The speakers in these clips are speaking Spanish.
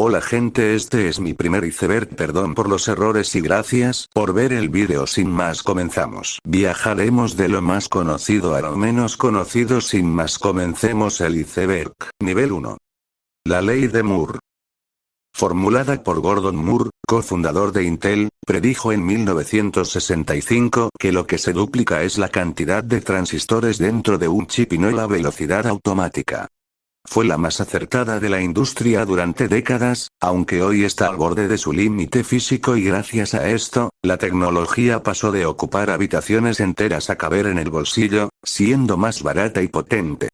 Hola gente, este es mi primer iceberg, perdón por los errores y gracias por ver el vídeo. Sin más, comenzamos. Viajaremos de lo más conocido a lo menos conocido. Sin más, comencemos el iceberg. Nivel 1. La ley de Moore. Formulada por Gordon Moore, cofundador de Intel, predijo en 1965 que lo que se duplica es la cantidad de transistores dentro de un chip y no la velocidad automática. Fue la más acertada de la industria durante décadas, aunque hoy está al borde de su límite físico y gracias a esto, la tecnología pasó de ocupar habitaciones enteras a caber en el bolsillo, siendo más barata y potente.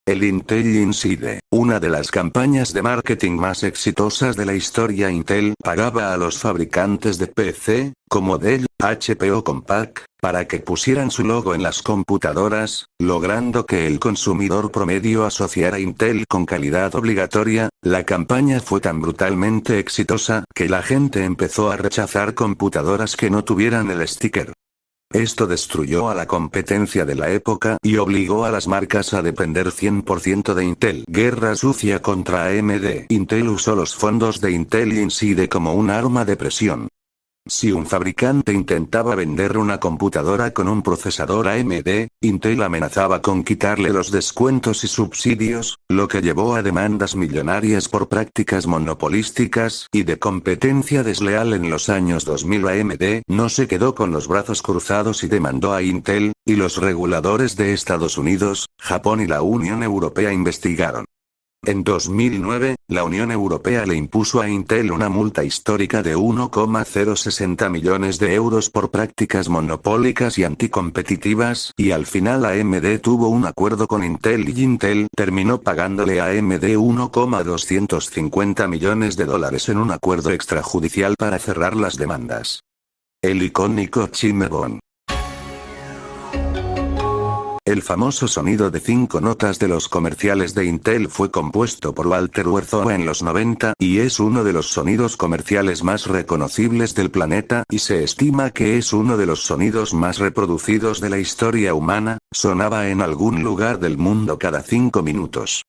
El Intel Inside, una de las campañas de marketing más exitosas de la historia. Intel pagaba a los fabricantes de PC, como Dell, HP o Compaq, para que pusieran su logo en las computadoras, logrando que el consumidor promedio asociara Intel con calidad obligatoria. La campaña fue tan brutalmente exitosa que la gente empezó a rechazar computadoras que no tuvieran el sticker. Esto destruyó a la competencia de la época y obligó a las marcas a depender 100% de Intel. Guerra sucia contra AMD. Intel usó los fondos de Intel Inside como un arma de presión. Si un fabricante intentaba vender una computadora con un procesador AMD, Intel amenazaba con quitarle los descuentos y subsidios, lo que llevó a demandas millonarias por prácticas monopolísticas y de competencia desleal. En los años 2000 AMD no se quedó con los brazos cruzados y demandó a Intel, y los reguladores de Estados Unidos, Japón y la Unión Europea investigaron. En 2009, la Unión Europea le impuso a Intel una multa histórica de 1,060 millones de euros por prácticas monopólicas y anticompetitivas, y al final AMD tuvo un acuerdo con Intel y Intel terminó pagándole a AMD 1,250 millones de dólares en un acuerdo extrajudicial para cerrar las demandas. El icónico Cinnamon. El famoso sonido de 5 notas de los comerciales de Intel fue compuesto por Walter Werthauer en los 90 y es uno de los sonidos comerciales más reconocibles del planeta y se estima que es uno de los sonidos más reproducidos de la historia humana. Sonaba en algún lugar del mundo cada 5 minutos.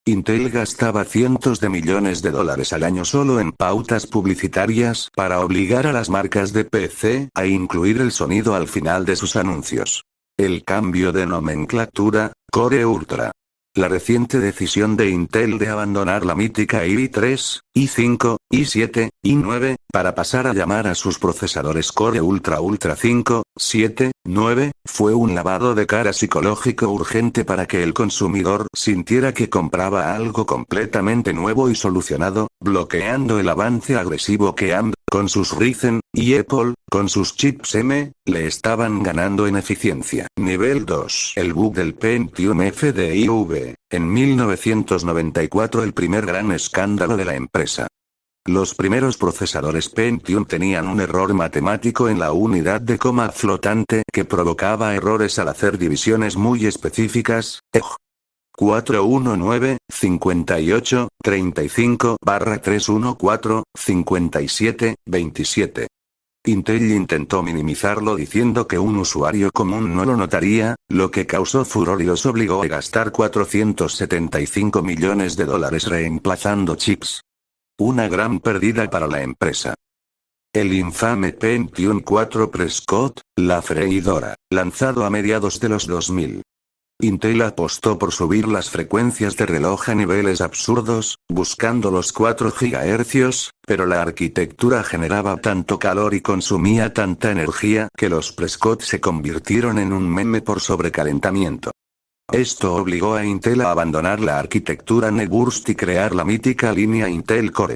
Intel gastaba cientos de millones de dólares al año solo en pautas publicitarias para obligar a las marcas de PC a incluir el sonido al final de sus anuncios. El cambio de nomenclatura, Core Ultra. La reciente decisión de Intel de abandonar la mítica i3, i5, i7, i9, para pasar a llamar a sus procesadores Core Ultra 5, 7, 9, fue un lavado de cara psicológico urgente para que el consumidor sintiera que compraba algo completamente nuevo y solucionado, bloqueando el avance agresivo que AMD, con sus Ryzen, y Apple, con sus chips M, le estaban ganando en eficiencia. Nivel 2. El bug del Pentium FDIV. En 1994 el primer gran escándalo de la empresa. Los primeros procesadores Pentium tenían un error matemático en la unidad de coma flotante que provocaba errores al hacer divisiones muy específicas. 419, 58, 35/314, 57, 27. Intel intentó minimizarlo diciendo que un usuario común no lo notaría, lo que causó furor y los obligó a gastar 475 millones de dólares reemplazando chips. Una gran pérdida para la empresa. El infame Pentium 4 Prescott, la freidora, lanzado a mediados de los 2000. Intel apostó por subir las frecuencias de reloj a niveles absurdos, buscando los 4 GHz, pero la arquitectura generaba tanto calor y consumía tanta energía que los Prescott se convirtieron en un meme por sobrecalentamiento. Esto obligó a Intel a abandonar la arquitectura Neburst y crear la mítica línea Intel Core.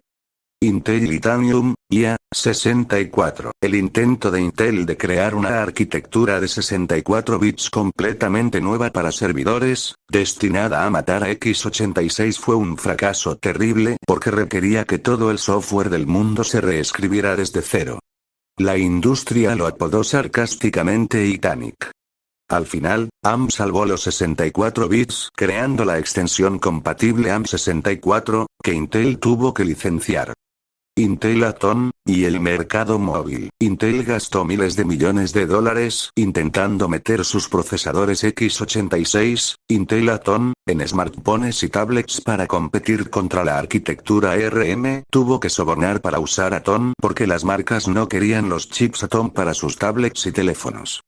Intel Titanium, IA-64. El intento de Intel de crear una arquitectura de 64 bits completamente nueva para servidores, destinada a matar a x86 fue un fracaso terrible porque requería que todo el software del mundo se reescribiera desde cero. La industria lo apodó sarcásticamente Titanic. Al final, ARM salvó los 64 bits creando la extensión compatible ARM64, que Intel tuvo que licenciar. Intel Atom, y el mercado móvil. Intel gastó miles de millones de dólares intentando meter sus procesadores x86, Intel Atom, en smartphones y tablets para competir contra la arquitectura ARM. Tuvo que sobornar para usar Atom porque las marcas no querían los chips Atom para sus tablets y teléfonos.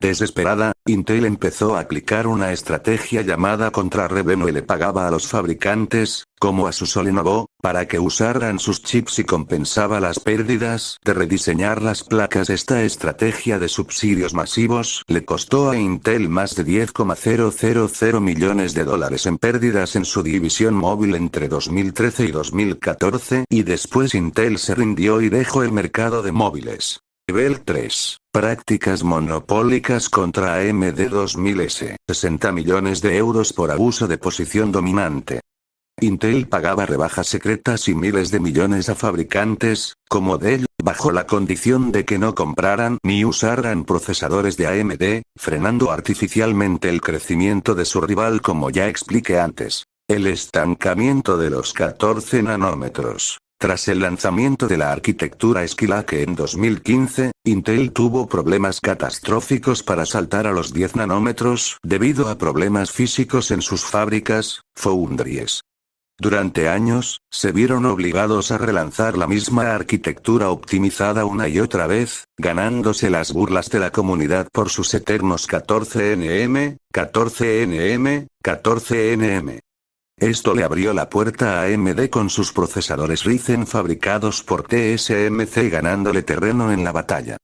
Desesperada, Intel empezó a aplicar una estrategia llamada contra-revenue. Le pagaba a los fabricantes, como Asus o Lenovo, para que usaran sus chips y compensaba las pérdidas de rediseñar las placas. Esta estrategia de subsidios masivos le costó a Intel más de 10,000 millones de dólares en pérdidas en su división móvil entre 2013 y 2014, y después Intel se rindió y dejó el mercado de móviles. Nivel 3. Prácticas monopólicas contra AMD 2000S. 60 millones de euros por abuso de posición dominante. Intel pagaba rebajas secretas y miles de millones a fabricantes, como Dell, bajo la condición de que no compraran ni usaran procesadores de AMD, frenando artificialmente el crecimiento de su rival, como ya expliqué antes. El estancamiento de los 14 nanómetros. Tras el lanzamiento de la arquitectura Skylake en 2015, Intel tuvo problemas catastróficos para saltar a los 10 nanómetros debido a problemas físicos en sus fábricas, foundries. Durante años, se vieron obligados a relanzar la misma arquitectura optimizada una y otra vez, ganándose las burlas de la comunidad por sus eternos 14nm, 14nm, 14nm. Esto le abrió la puerta a AMD con sus procesadores Ryzen fabricados por TSMC, ganándole terreno en la batalla.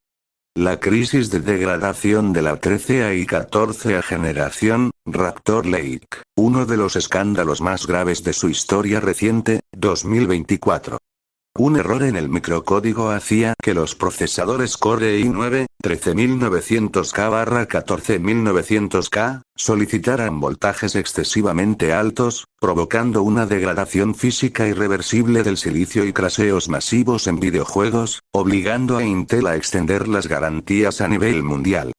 La crisis de degradación de la 13A y 14A generación, Raptor Lake, uno de los escándalos más graves de su historia reciente, 2024. Un error en el microcódigo hacía que los procesadores Core i9, 13900K/14900K, solicitaran voltajes excesivamente altos, provocando una degradación física irreversible del silicio y craseos masivos en videojuegos, obligando a Intel a extender las garantías a nivel mundial.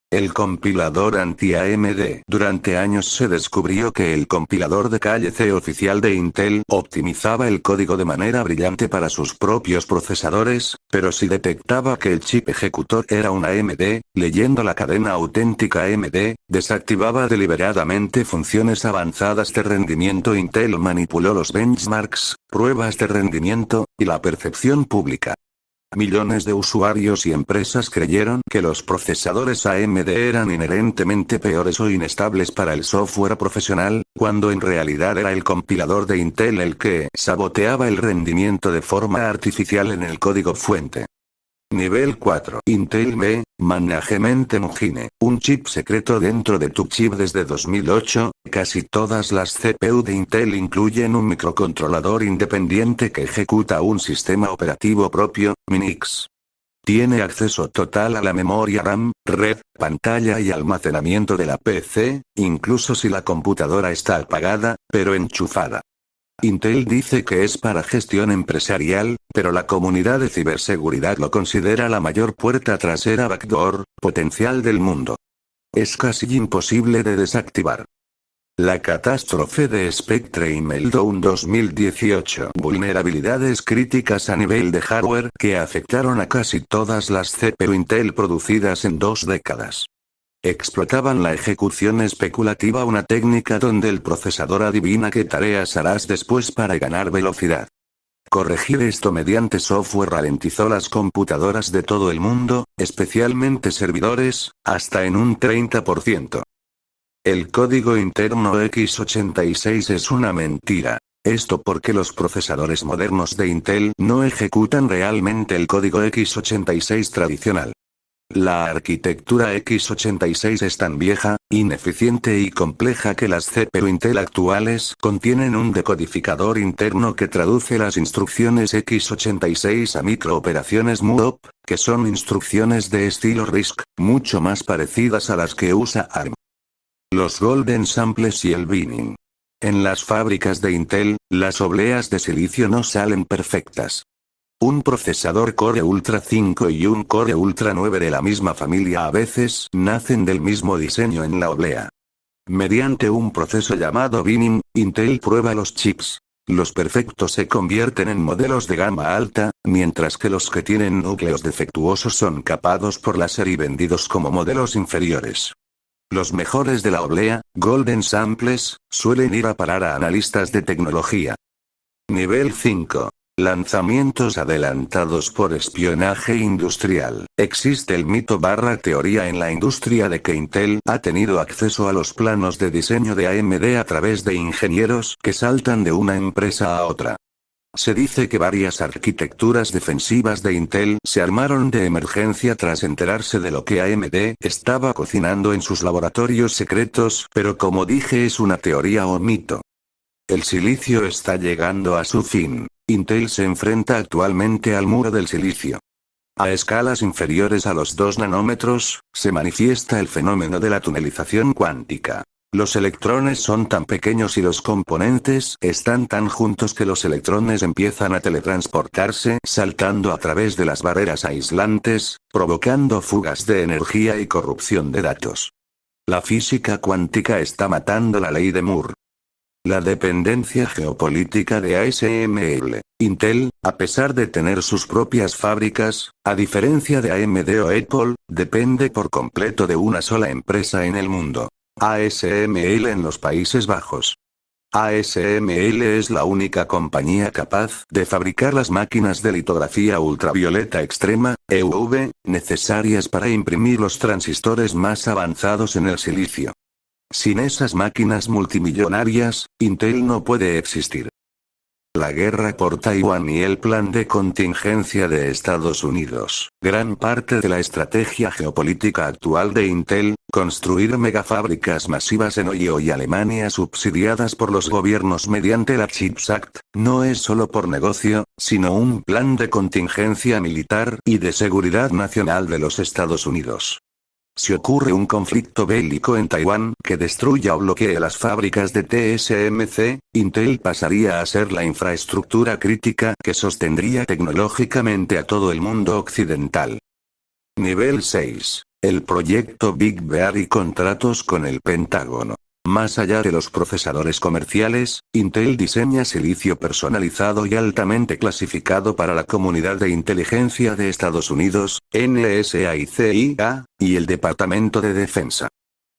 El compilador anti-AMD. Durante años se descubrió que el compilador de calle C oficial de Intel optimizaba el código de manera brillante para sus propios procesadores, pero si detectaba que el chip ejecutor era un AMD, leyendo la cadena auténtica AMD, desactivaba deliberadamente funciones avanzadas de rendimiento. Intel manipuló los benchmarks, pruebas de rendimiento, y la percepción pública. Millones de usuarios y empresas creyeron que los procesadores AMD eran inherentemente peores o inestables para el software profesional, cuando en realidad era el compilador de Intel el que saboteaba el rendimiento de forma artificial en el código fuente. Nivel 4. Intel B, Management Engine, un chip secreto dentro de tu chip. Desde 2008, casi todas las CPU de Intel incluyen un microcontrolador independiente que ejecuta un sistema operativo propio, Minix. Tiene acceso total a la memoria RAM, red, pantalla y almacenamiento de la PC, incluso si la computadora está apagada, pero enchufada. Intel dice que es para gestión empresarial, pero la comunidad de ciberseguridad lo considera la mayor puerta trasera backdoor potencial del mundo. Es casi imposible de desactivar. La catástrofe de Spectre y Meltdown 2018. Vulnerabilidades críticas a nivel de hardware que afectaron a casi todas las CPU Intel producidas en 2 décadas. Explotaban la ejecución especulativa, una técnica donde el procesador adivina qué tareas harás después para ganar velocidad. Corregir esto mediante software ralentizó las computadoras de todo el mundo, especialmente servidores, hasta en un 30%. El código interno x86 es una mentira. Esto porque los procesadores modernos de Intel no ejecutan realmente el código x86 tradicional. La arquitectura x86 es tan vieja, ineficiente y compleja que las CPU Intel actuales contienen un decodificador interno que traduce las instrucciones x86 a microoperaciones MUOP, que son instrucciones de estilo RISC, mucho más parecidas a las que usa ARM. Los Golden Samples y el binning. En las fábricas de Intel, las obleas de silicio no salen perfectas. Un procesador Core Ultra 5 y un Core Ultra 9 de la misma familia a veces nacen del mismo diseño en la oblea. Mediante un proceso llamado binning, Intel prueba los chips. Los perfectos se convierten en modelos de gama alta, mientras que los que tienen núcleos defectuosos son capados por láser y vendidos como modelos inferiores. Los mejores de la oblea, Golden Samples, suelen ir a parar a analistas de tecnología. Nivel 5. Lanzamientos adelantados por espionaje industrial. Existe el mito/teoría en la industria de que Intel ha tenido acceso a los planos de diseño de AMD a través de ingenieros que saltan de una empresa a otra. Se dice que varias arquitecturas defensivas de Intel se armaron de emergencia tras enterarse de lo que AMD estaba cocinando en sus laboratorios secretos, pero como dije es una teoría o mito. El silicio está llegando a su fin. Intel se enfrenta actualmente al muro del silicio. A escalas inferiores a los 2 nanómetros, se manifiesta el fenómeno de la tunelización cuántica. Los electrones son tan pequeños y los componentes están tan juntos que los electrones empiezan a teletransportarse saltando a través de las barreras aislantes, provocando fugas de energía y corrupción de datos. La física cuántica está matando la ley de Moore. La dependencia geopolítica de ASML. Intel, a pesar de tener sus propias fábricas, a diferencia de AMD o Apple, depende por completo de una sola empresa en el mundo. ASML en los Países Bajos. ASML es la única compañía capaz de fabricar las máquinas de litografía ultravioleta extrema, EUV, necesarias para imprimir los transistores más avanzados en el silicio. Sin esas máquinas multimillonarias, Intel no puede existir. La guerra por Taiwán y el plan de contingencia de Estados Unidos. Gran parte de la estrategia geopolítica actual de Intel, construir megafábricas masivas en Ohio y Alemania subsidiadas por los gobiernos mediante la CHIPS Act, no es solo por negocio, sino un plan de contingencia militar y de seguridad nacional de los Estados Unidos. Si ocurre un conflicto bélico en Taiwán que destruya o bloquee las fábricas de TSMC, Intel pasaría a ser la infraestructura crítica que sostendría tecnológicamente a todo el mundo occidental. Nivel 6. El proyecto Big Bear y contratos con el Pentágono. Más allá de los procesadores comerciales, Intel diseña silicio personalizado y altamente clasificado para la Comunidad de Inteligencia de Estados Unidos, NSA y CIA, y el Departamento de Defensa.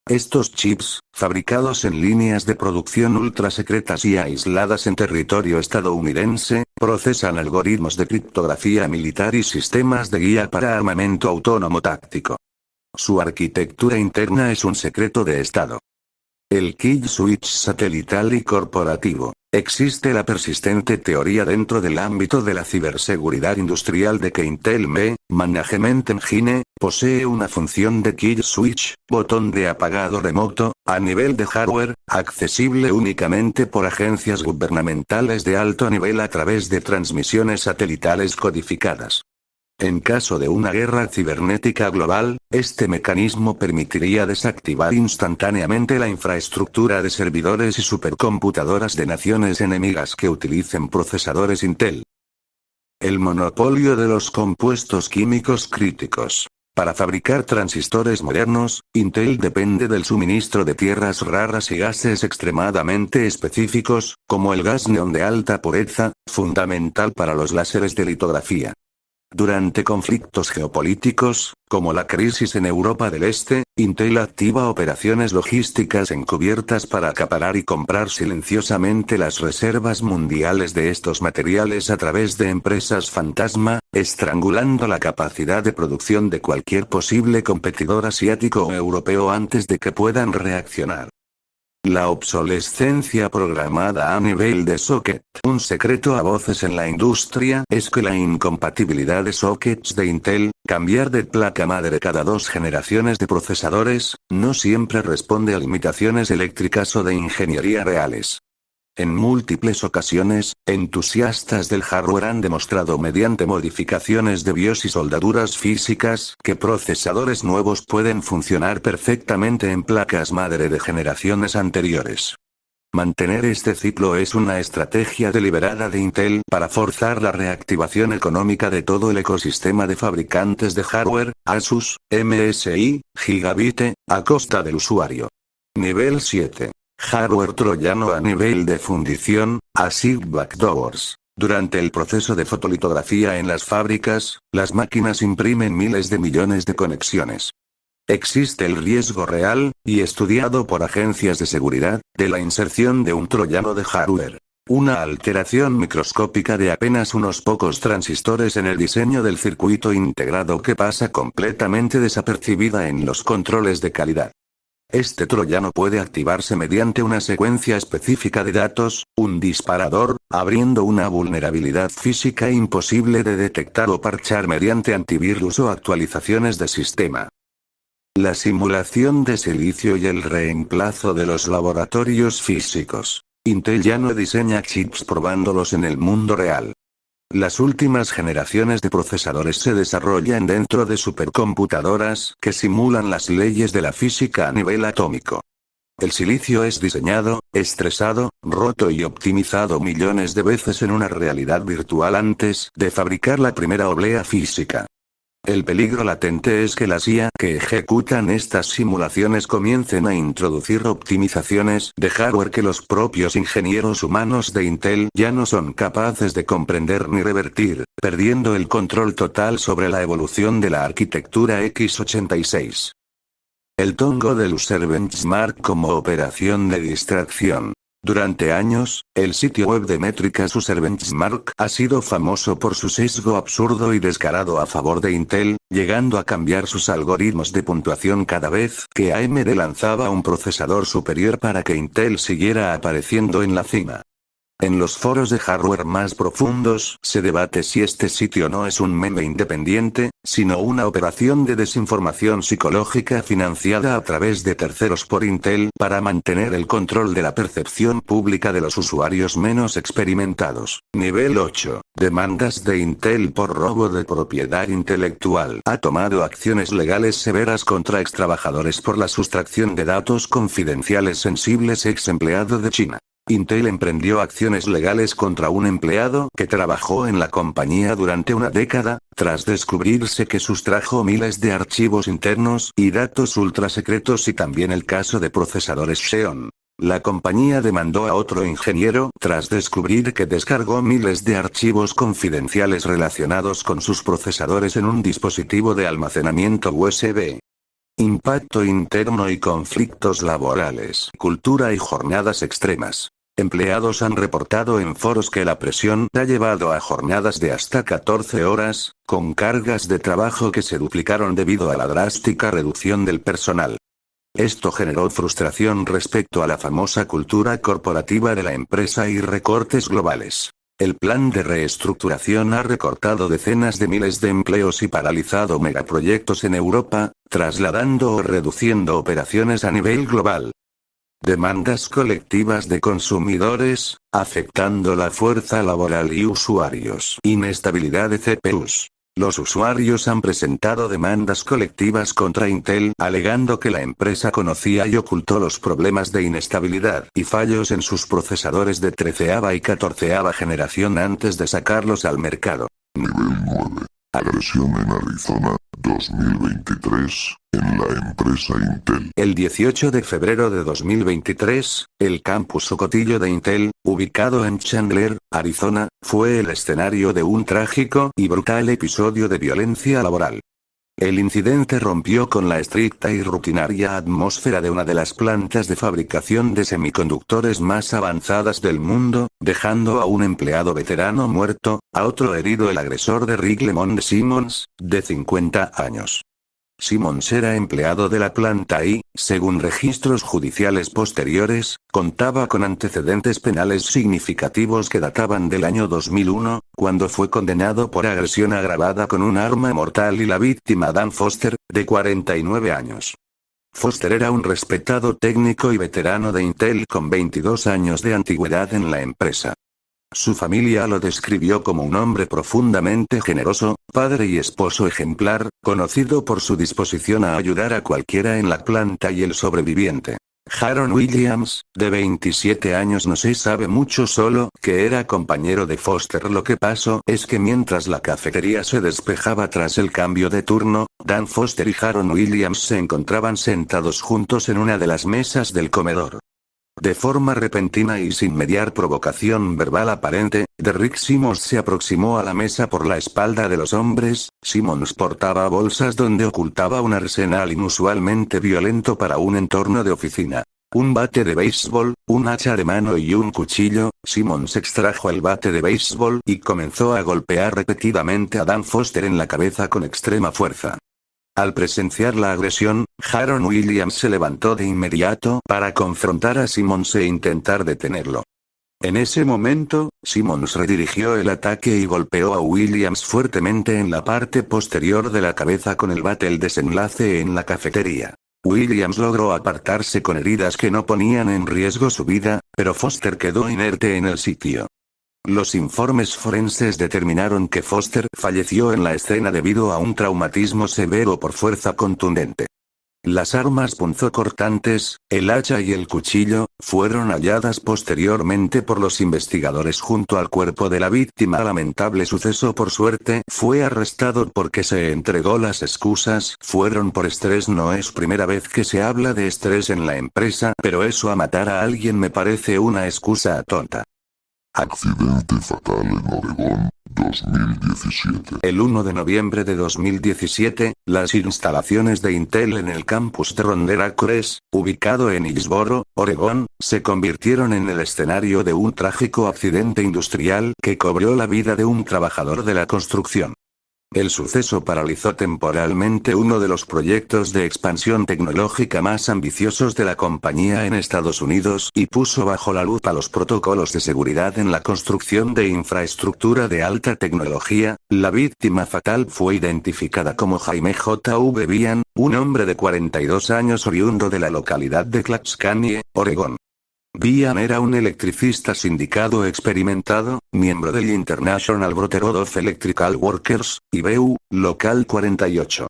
Estos chips, fabricados en líneas de producción ultra secretas y aisladas en territorio estadounidense, procesan algoritmos de criptografía militar y sistemas de guía para armamento autónomo táctico. Su arquitectura interna es un secreto de Estado. El kill switch satelital y corporativo. Existe la persistente teoría dentro del ámbito de la ciberseguridad industrial de que Intel Management Engine, posee una función de kill switch, botón de apagado remoto, a nivel de hardware, accesible únicamente por agencias gubernamentales de alto nivel a través de transmisiones satelitales codificadas. En caso de una guerra cibernética global, este mecanismo permitiría desactivar instantáneamente la infraestructura de servidores y supercomputadoras de naciones enemigas que utilicen procesadores Intel. El monopolio de los compuestos químicos críticos. Para fabricar transistores modernos, Intel depende del suministro de tierras raras y gases extremadamente específicos, como el gas neón de alta pureza, fundamental para los láseres de litografía. Durante conflictos geopolíticos, como la crisis en Europa del Este, Intel activa operaciones logísticas encubiertas para acaparar y comprar silenciosamente las reservas mundiales de estos materiales a través de empresas fantasma, estrangulando la capacidad de producción de cualquier posible competidor asiático o europeo antes de que puedan reaccionar. La obsolescencia programada a nivel de socket. Un secreto a voces en la industria es que la incompatibilidad de sockets de Intel, cambiar de placa madre cada 2 generaciones de procesadores, no siempre responde a limitaciones eléctricas o de ingeniería reales. En múltiples ocasiones, entusiastas del hardware han demostrado mediante modificaciones de BIOS y soldaduras físicas que procesadores nuevos pueden funcionar perfectamente en placas madre de generaciones anteriores. Mantener este ciclo es una estrategia deliberada de Intel para forzar la reactivación económica de todo el ecosistema de fabricantes de hardware, Asus, MSI, Gigabit, a costa del usuario. Nivel 7. Hardware troyano a nivel de fundición, ASIC backdoors. Durante el proceso de fotolitografía en las fábricas, las máquinas imprimen miles de millones de conexiones. Existe el riesgo real, y estudiado por agencias de seguridad, de la inserción de un troyano de hardware. Una alteración microscópica de apenas unos pocos transistores en el diseño del circuito integrado que pasa completamente desapercibida en los controles de calidad. Este troyano puede activarse mediante una secuencia específica de datos, un disparador, abriendo una vulnerabilidad física imposible de detectar o parchar mediante antivirus o actualizaciones de sistema. La simulación de silicio y el reemplazo de los laboratorios físicos. Intel ya no diseña chips probándolos en el mundo real. Las últimas generaciones de procesadores se desarrollan dentro de supercomputadoras que simulan las leyes de la física a nivel atómico. El silicio es diseñado, estresado, roto y optimizado millones de veces en una realidad virtual antes de fabricar la primera oblea física. El peligro latente es que las IA que ejecutan estas simulaciones comiencen a introducir optimizaciones de hardware que los propios ingenieros humanos de Intel ya no son capaces de comprender ni revertir, perdiendo el control total sobre la evolución de la arquitectura x86. El tongo del user benchmark como operación de distracción. Durante años, el sitio web de métricas User Benchmark ha sido famoso por su sesgo absurdo y descarado a favor de Intel, llegando a cambiar sus algoritmos de puntuación cada vez que AMD lanzaba un procesador superior para que Intel siguiera apareciendo en la cima. En los foros de hardware más profundos se debate si este sitio no es un meme independiente, sino una operación de desinformación psicológica financiada a través de terceros por Intel para mantener el control de la percepción pública de los usuarios menos experimentados. Nivel 8. Demandas de Intel por robo de propiedad intelectual. Ha tomado acciones legales severas contra extrabajadores por la sustracción de datos confidenciales sensibles ex empleado de China. Intel emprendió acciones legales contra un empleado que trabajó en la compañía durante una década, tras descubrirse que sustrajo miles de archivos internos y datos ultrasecretos y también el caso de procesadores Xeon. La compañía demandó a otro ingeniero tras descubrir que descargó miles de archivos confidenciales relacionados con sus procesadores en un dispositivo de almacenamiento USB. Impacto interno y conflictos laborales. Cultura y jornadas extremas. Empleados han reportado en foros que la presión ha llevado a jornadas de hasta 14 horas, con cargas de trabajo que se duplicaron debido a la drástica reducción del personal. Esto generó frustración respecto a la famosa cultura corporativa de la empresa y recortes globales. El plan de reestructuración ha recortado decenas de miles de empleos y paralizado megaproyectos en Europa, trasladando o reduciendo operaciones a nivel global. Demandas colectivas de consumidores, afectando la fuerza laboral y usuarios. Inestabilidad de CPUs. Los usuarios han presentado demandas colectivas contra Intel, alegando que la empresa conocía y ocultó los problemas de inestabilidad y fallos en sus procesadores de 13ª y 14ª generación antes de sacarlos al mercado. Nivel 9. Agresión en Arizona, 2023, en la empresa Intel. El 18 de febrero de 2023, el campus Socotillo de Intel, ubicado en Chandler, Arizona, fue el escenario de un trágico y brutal episodio de violencia laboral. El incidente rompió con la estricta y rutinaria atmósfera de una de las plantas de fabricación de semiconductores más avanzadas del mundo, dejando a un empleado veterano muerto, a otro herido el agresor de Rick Lemond Simmons, de 50 años. Simmons era empleado de la planta y, según registros judiciales posteriores, contaba con antecedentes penales significativos que databan del año 2001, cuando fue condenado por agresión agravada con un arma mortal y la víctima Dan Foster, de 49 años. Foster era un respetado técnico y veterano de Intel con 22 años de antigüedad en la empresa. Su familia lo describió como un hombre profundamente generoso, padre y esposo ejemplar, conocido por su disposición a ayudar a cualquiera en la planta y el sobreviviente. Harold Williams, de 27 años, no se sabe mucho, solo que era compañero de Foster. Lo que pasó es que mientras la cafetería se despejaba tras el cambio de turno, Dan Foster y Harold Williams se encontraban sentados juntos en una de las mesas del comedor. De forma repentina y sin mediar provocación verbal aparente, Derrick Simmons se aproximó a la mesa por la espalda de los hombres. Simmons portaba bolsas donde ocultaba un arsenal inusualmente violento para un entorno de oficina. Un bate de béisbol, un hacha de mano y un cuchillo. Simmons extrajo el bate de béisbol y comenzó a golpear repetidamente a Dan Foster en la cabeza con extrema fuerza. Al presenciar la agresión, Jaron Williams se levantó de inmediato para confrontar a Simmons e intentar detenerlo. En ese momento, Simmons redirigió el ataque y golpeó a Williams fuertemente en la parte posterior de la cabeza con el bate. El desenlace en la cafetería. Williams logró apartarse con heridas que no ponían en riesgo su vida, pero Foster quedó inerte en el sitio. Los informes forenses determinaron que Foster falleció en la escena debido a un traumatismo severo por fuerza contundente. Las armas punzocortantes, el hacha y el cuchillo, fueron halladas posteriormente por los investigadores junto al cuerpo de la víctima. Lamentable suceso. Por suerte, fue arrestado porque se entregó. Las excusas fueron por estrés. No es primera vez que se habla de estrés en la empresa, pero eso a matar a alguien me parece una excusa tonta. Accidente fatal en Oregón, 2017. El 1 de noviembre de 2017, las instalaciones de Intel en el campus de Rondera Acres, ubicado en Hillsboro, Oregón, se convirtieron en el escenario de un trágico accidente industrial que cobró la vida de un trabajador de la construcción. El suceso paralizó temporalmente uno de los proyectos de expansión tecnológica más ambiciosos de la compañía en Estados Unidos y puso bajo la lupa los protocolos de seguridad en la construcción de infraestructura de alta tecnología. La víctima fatal fue identificada como Jaime J.V. Vian, un hombre de 42 años oriundo de la localidad de Clarks County, Oregón. Vian era un electricista sindicado experimentado, miembro del International Brotherhood of Electrical Workers, IBU, Local 48.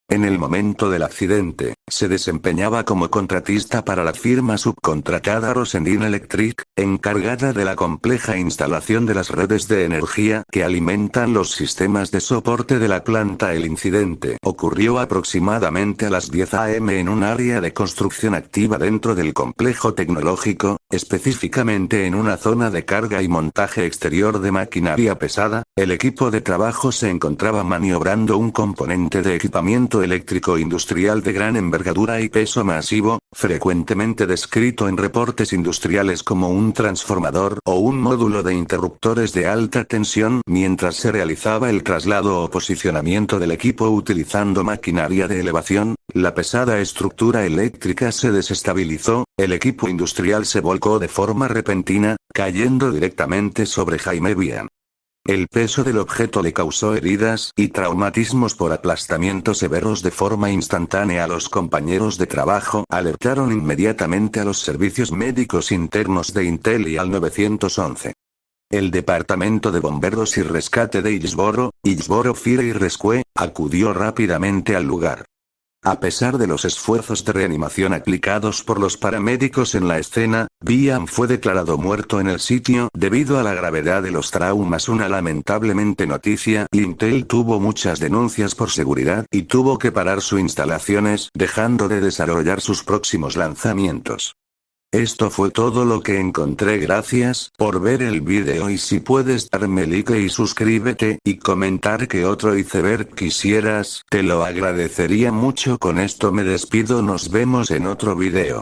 En el momento del accidente, se desempeñaba como contratista para la firma subcontratada Rosendin Electric, encargada de la compleja instalación de las redes de energía que alimentan los sistemas de soporte de la planta. El incidente ocurrió aproximadamente a las 10 a.m. en un área de construcción activa dentro del complejo tecnológico, específicamente en una zona de carga y montaje exterior de maquinaria pesada. El equipo de trabajo se encontraba maniobrando un componente de equipamiento eléctrico industrial de gran envergadura y peso masivo, frecuentemente descrito en reportes industriales como un transformador o un módulo de interruptores de alta tensión. Mientras se realizaba el traslado o posicionamiento del equipo utilizando maquinaria de elevación, la pesada estructura eléctrica se desestabilizó. El equipo industrial se volcó de forma repentina, cayendo directamente sobre Jaime Vian. El peso del objeto le causó heridas y traumatismos por aplastamiento severos de forma instantánea. Los compañeros de trabajo alertaron inmediatamente a los servicios médicos internos de Intel y al 911. El Departamento de Bomberos y Rescate de Hillsboro Fire y Rescue, acudió rápidamente al lugar. A pesar de los esfuerzos de reanimación aplicados por los paramédicos en la escena, Vian fue declarado muerto en el sitio debido a la gravedad de los traumas. Una lamentablemente noticia: Intel tuvo muchas denuncias por seguridad y tuvo que parar sus instalaciones, dejando de desarrollar sus próximos lanzamientos. Esto fue todo lo que encontré. Gracias por ver el video y si puedes darme like y suscríbete y comentar qué otro iceberg quisieras, te lo agradecería mucho. Con esto me despido, nos vemos en otro video.